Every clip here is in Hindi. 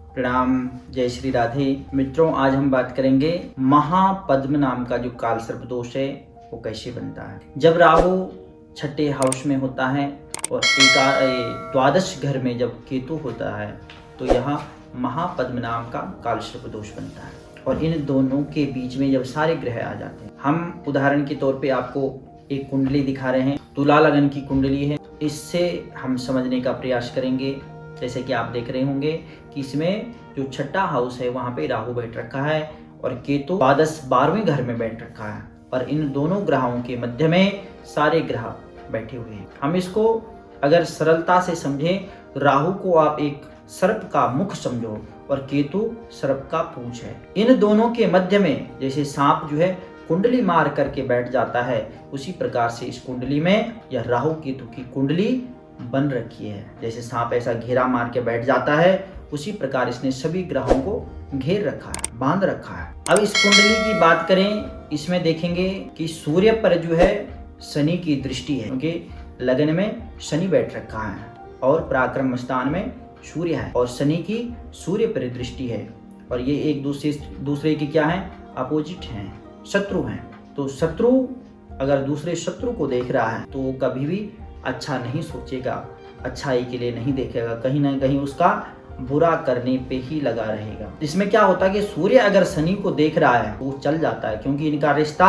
प्रणाम, जय श्री राधे। मित्रों, आज हम बात करेंगे महापद्म नाम का जो काल सर्प दोष है वो कैसे बनता है। जब राहु छठे हाउस में होता है और द्वादश घर में जब केतु होता है तो यह महापद्म नाम का काल सर्प दोष बनता है। और इन दोनों के बीच में जब सारे ग्रह आ जाते हैं, हम उदाहरण के तौर पे आपको एक कुंडली दिखा रहे हैं, तुला लगन की कुंडली है। इससे हम समझने का प्रयास करेंगे। जैसे कि आप देख रहे होंगे कि इसमें जो छठा हाउस है वहाँ पे राहु बैठ रखा है और केतु द्वादश 12वें घर में बैठ रखा है और इन दोनों ग्रहों के मध्य में सारे ग्रह बैठे हुए हैं। हम इसको अगर सरलता से समझें, राहु को आप एक सर्प का मुख समझो और केतु सर्प का पूंछ है। इन दोनों के मध्य में जैसे सांप जो है कुंडली मार करके बैठ जाता है, उसी प्रकार से इस कुंडली में यह राहु केतु की कुंडली बन रखी है। जैसे सांप ऐसा घेरा मार के बैठ जाता है, उसी प्रकार इसने सभी ग्रहों को घेर रखा है, बांध रखा है। अब इस कुंडली की बात करें, इसमें देखेंगे कि सूर्य पर जो है शनि की दृष्टि है, क्योंकि लगन में शनि बैठ रखा है और पराक्रम स्थान में सूर्य है और शनि की सूर्य पर दृष्टि है और ये एक दूसरे की क्या है, अपोजिट हैं, शत्रु हैं। तो शत्रु अगर दूसरे शत्रु को देख रहा है तो कभी भी अच्छा नहीं सोचेगा, अच्छाई के लिए नहीं देखेगा, कहीं ना कहीं उसका बुरा करने पे ही लगा रहेगा। इसमें क्या होता है कि सूर्य अगर शनि को देख रहा है तो वो चल जाता है, क्योंकि इनका रिश्ता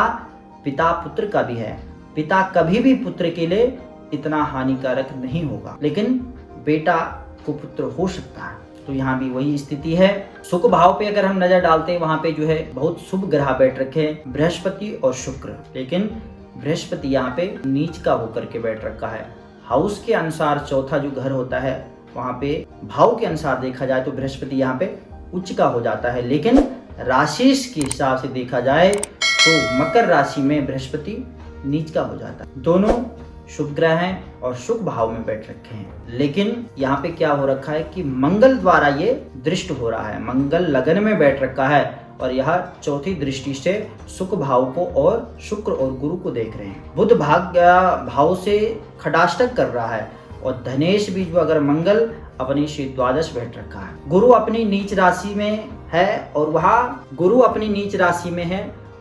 पिता पुत्र का भी है। पिता कभी भी पुत्र के लिए इतना हानिकारक नहीं होगा, लेकिन बेटा को पुत्र हो सकता है। तो यहाँ भी वही स्थिति है। सुख भाव पे अगर हम नजर डालते हैं, वहां पे जो है बहुत शुभ ग्रह बैठ रखे हैं, बृहस्पति और शुक्र। लेकिन बृहस्पति यहाँ पे नीच का होकर के बैठ रखा है। हाउस के अनुसार चौथा जो घर होता है वहां पे भाव के अनुसार देखा जाए तो बृहस्पति यहाँ पे उच्च का हो जाता है, लेकिन राशि के हिसाब से देखा जाए तो मकर राशि में बृहस्पति नीच का हो जाता है। दोनों शुभ ग्रह हैं और शुभ भाव में बैठ रखे हैं, लेकिन यहाँ पे क्या हो रखा है कि मंगल द्वारा ये दृष्ट हो रहा है। मंगल लगन में बैठ रखा है और यह चौथी दृष्टि से सुख भाव को और शुक्र और गुरु को देख रहे हैं। बुध भाग्य भाव से खटाष्टक कर रहा है और धनेश बीज अगर मंगल अपनी द्वादश बैठ रखा है। गुरु अपनी नीच राशि में है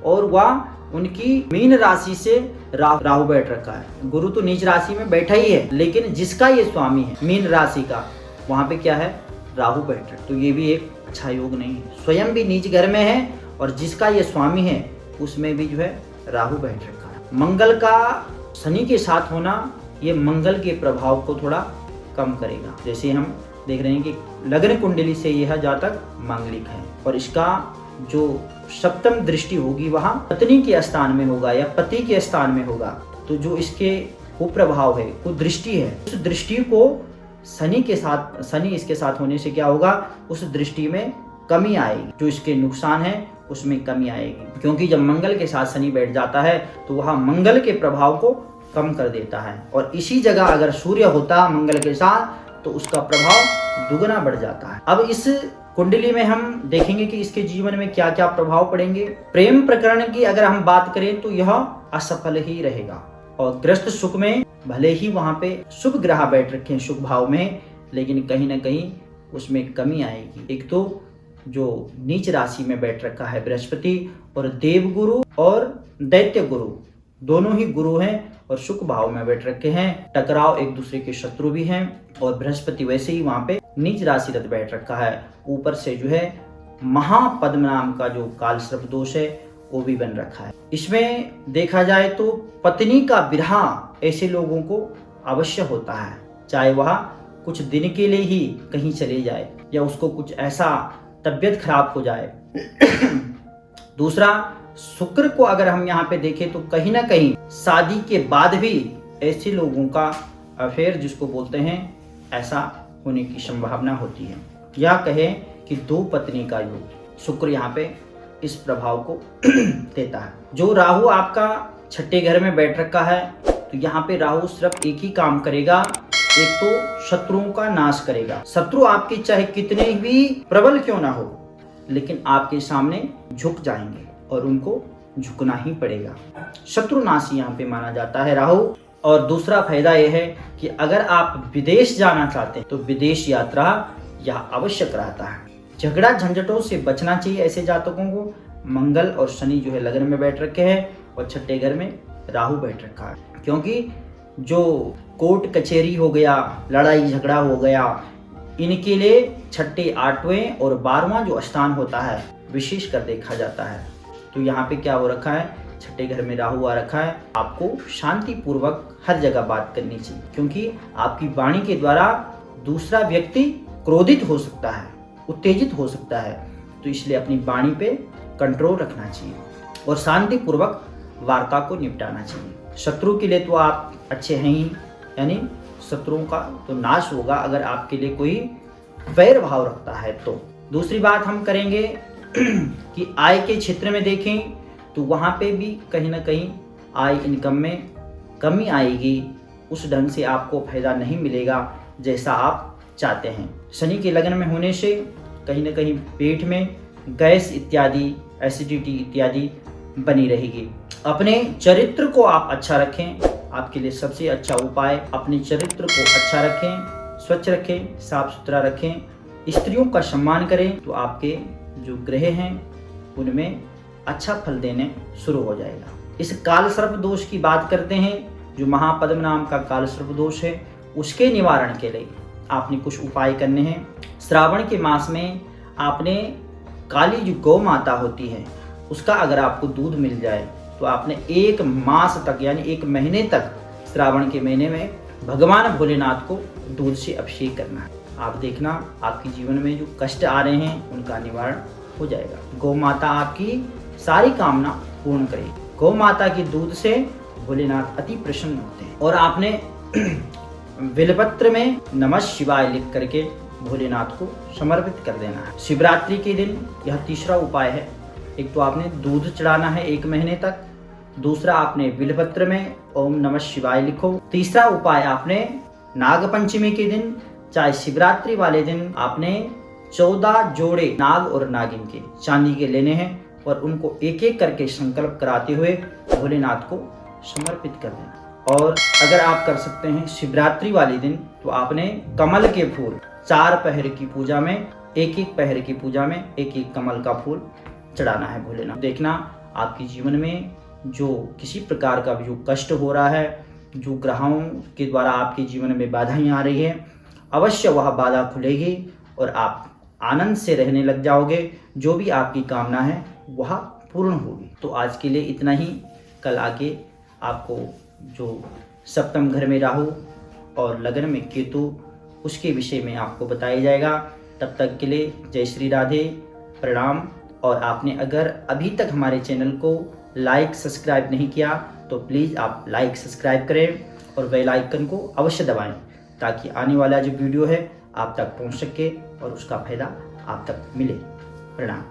और वह उनकी मीन राशि से राहु बैठ रखा है। गुरु तो नीच राशि में बैठा ही है, लेकिन जिसका ये स्वामी है मीन राशि का, वहां पे क्या है, राहु बैठ रखा है। तो ये भी एक अच्छा योग नहीं है। स्वयं भी नीच घर में है और जिसका ये स्वामी है उसमें भी जो है राहु बैठ रखा है। मंगल का शनि के साथ होना ये मंगल के प्रभाव को थोड़ा कम करेगा। जैसे हम देख रहे हैं कि लग्न कुंडली से यह जातक मांगलिक है और इसका जो सप्तम दृष्टि होगी वहां पत्नी के स्थान में होगा या पति के स्थान में होगा। तो जो इसके कुप्रभाव है, कुदृष्टि है, उस दृष्टि को शनि इसके साथ होने से क्या होगा, उस दृष्टि में कमी आएगी। जो इसके नुकसान है उसमें कमी आएगी, क्योंकि जब मंगल के साथ शनि बैठ जाता है तो वह मंगल के प्रभाव को कम कर देता है और इसी जगह अगर सूर्य होता मंगल के साथ तो उसका प्रभाव दुगना बढ़ जाता है। अब इस कुंडली में हम देखेंगे कि इसके जीवन में क्या क्या प्रभाव पड़ेंगे। प्रेम प्रकरण की अगर हम बात करें तो यह असफल ही रहेगा और ग्रस्त सुख में भले ही वहां पे शुभ ग्रह बैठ रखे हैं शुभ भाव में, लेकिन कहीं ना कहीं उसमें कमी आएगी। एक तो जो नीच राशि में बैठ रखा है बृहस्पति और देव गुरु और दैत्य गुरु, दोनों ही गुरु हैं और शुक्र भाव में बैठ रखे हैं। टकराव, एक दूसरे के शत्रु भी हैं और बृहस्पति वैसे ही वहां पे नीच राशि रत बैठ रखा है। ऊपर से जो है महापद्म नाम का जो काल सर्प दोष है वो भी बन रखा है। इसमें देखा जाए तो पत्नी का विरह ऐसे लोगों को अवश्य होता है, चाहे वह कुछ दिन के लिए ही कहीं चले जाए या उसको कुछ ऐसा तबीयत खराब हो जाए। दूसरा, शुक्र को अगर हम यहाँ पे देखें तो कहीं ना कहीं शादी के बाद भी ऐसे लोगों का अफेयर जिसको बोलते हैं ऐसा होने की संभावना होती है, या कहें कि दो पत्नी का योग। शुक्र यहाँ पे इस प्रभाव को देता है। जो राहु आपका छठे घर में बैठ रखा है तो यहाँ पे राहु सिर्फ एक ही काम करेगा, एक तो शत्रुओं का नाश करेगा। शत्रु आपके चाहे कितने भी प्रबल क्यों ना हो, लेकिन आपके सामने झुक जाएंगे और उनको झुकना ही पड़ेगा। शत्रुनाशी यहाँ पे माना जाता है राहु। और दूसरा फायदा यह है कि अगर आप विदेश जाना चाहते हैं तो विदेश यात्रा यह आवश्यक रहता है। झगड़ा झंझटों से बचना चाहिए ऐसे जातकों को। मंगल और शनि जो है लगन में बैठ रखे हैं और छठे घर में राहु बैठ रखा है, क्योंकि जो कोर्ट कचहरी हो गया, लड़ाई झगड़ा हो गया, इनके लिए छठे, आठवें और 12वां जो स्थान होता है विशेष कर देखा जाता है। तो यहाँ पे क्या हो रखा है, छठे घर में राहु आ रखा है। आपको शांति पूर्वक हर जगह बात करनी चाहिए, क्योंकि आपकी वाणी के द्वारा दूसरा व्यक्ति क्रोधित हो सकता है, उत्तेजित हो सकता है। तो इसलिए अपनी वाणी पे कंट्रोल रखना चाहिए और शांति पूर्वक वार्ता को निपटाना चाहिए। शत्रु के लिए तो आप अच्छे हैं ही, यानी शत्रुओं का तो नाश होगा अगर आपके लिए कोई वैर भाव रखता है तो। दूसरी बात हम करेंगे कि आय के क्षेत्र में देखें तो वहाँ पे भी कहीं ना कहीं आय इनकम में कमी आएगी, उस ढंग से आपको फायदा नहीं मिलेगा जैसा आप चाहते हैं। शनि के लगन में होने से कहीं ना कहीं पेट में गैस इत्यादि, एसिडिटी इत्यादि बनी रहेगी। अपने चरित्र को आप अच्छा रखें, आपके लिए सबसे अच्छा उपाय अपने चरित्र को अच्छा रखें, स्वच्छ रखें, साफ सुथरा रखें, स्त्रियों का सम्मान करें तो आपके जो ग्रह हैं उनमें अच्छा फल देने शुरू हो जाएगा। इस काल सर्प दोष की बात करते हैं, जो महापद्म नाम का काल सर्प दोष है, उसके निवारण के लिए आपने कुछ उपाय करने हैं। श्रावण के मास में आपने काली जो गौ माता होती है उसका अगर आपको दूध मिल जाए तो आपने 1 मास तक यानी 1 महीने तक श्रावण के महीने में भगवान भोलेनाथ को दूध से अभिषेक करना है। आप देखना आपके जीवन में जो कष्ट आ रहे हैं उनका निवारण हो जाएगा। गौ माता आपकी सारी कामना पूर्ण करेगी। गौ माता के दूध से भोलेनाथ अति प्रसन्न होते हैं। और आपने बिलपत्र में नमः शिवाय लिख करके भोलेनाथ को समर्पित कर देना है। शिवरात्रि के दिन यह तीसरा उपाय है। एक तो आपने दूध चढ़ाना है 1 महीने तक, दूसरा आपने बिलपत्र में ओम नमः शिवाय लिखो, तीसरा उपाय आपने नागपंचमी के दिन चाहे शिवरात्रि वाले दिन आपने 14 जोड़े नाग और नागिन के चांदी के लेने हैं और उनको एक एक करके संकल्प कराते हुए भोलेनाथ को समर्पित कर देना। और अगर आप कर सकते हैं शिवरात्रि वाले दिन तो आपने कमल के फूल 4 पहर की पूजा में, एक पहर की पूजा में एक कमल का फूल चढ़ाना है भोलेनाथ। देखना आपके जीवन में जो किसी प्रकार का जो कष्ट हो रहा है, जो ग्रहों के द्वारा आपके जीवन में बाधाएं आ रही है, अवश्य वह बाधा खुलेगी और आप आनंद से रहने लग जाओगे। जो भी आपकी कामना है वह पूर्ण होगी। तो आज के लिए इतना ही। कल आगे आपको जो सप्तम घर में राहु और लगन में केतु, उसके विषय में आपको बताया जाएगा। तब तक के लिए जय श्री राधे, प्रणाम। और आपने अगर अभी तक हमारे चैनल को लाइक सब्सक्राइब नहीं किया तो प्लीज़ आप लाइक सब्सक्राइब करें और बेल आइकन को अवश्य दबाएं, ताकि आने वाला जो वीडियो है आप तक पहुंच सके और उसका फायदा आप तक मिले। प्रणाम।